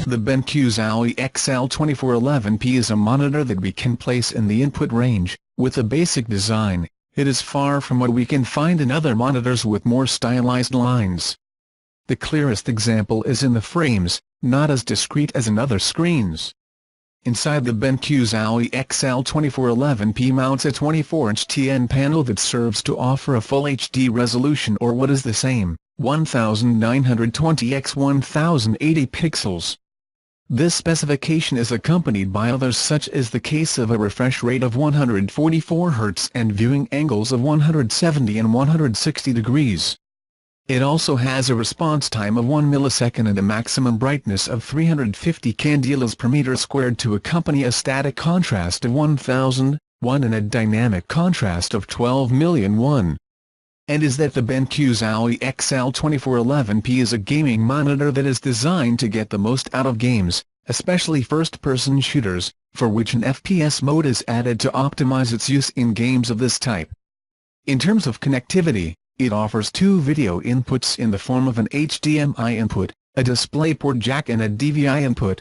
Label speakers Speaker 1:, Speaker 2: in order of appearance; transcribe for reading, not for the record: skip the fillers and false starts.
Speaker 1: The BenQ Zowie XL2411P is a monitor that we can place in the input range. With a basic design, it is far from what we can find in other monitors with more stylized lines. The clearest example is in the frames, not as discreet as in other screens. Inside the BenQ Zowie XL2411P mounts a 24-inch TN panel that serves to offer a full HD resolution, or what is the same, 1920 x 1080 pixels. This specification is accompanied by others, such as the case of a refresh rate of 144 Hz and viewing angles of 170 and 160 degrees. It also has a response time of 1 millisecond and a maximum brightness of 350 candelas per meter squared to accompany a static contrast of 1001 and a dynamic contrast of 12,000,001. And is that the BenQ Zowie XL2411P is a gaming monitor that is designed to get the most out of games, especially first-person shooters, for which an FPS mode is added to optimize its use in games of this type. In terms of connectivity, it offers two video inputs in the form of an HDMI input, a DisplayPort jack and a DVI input,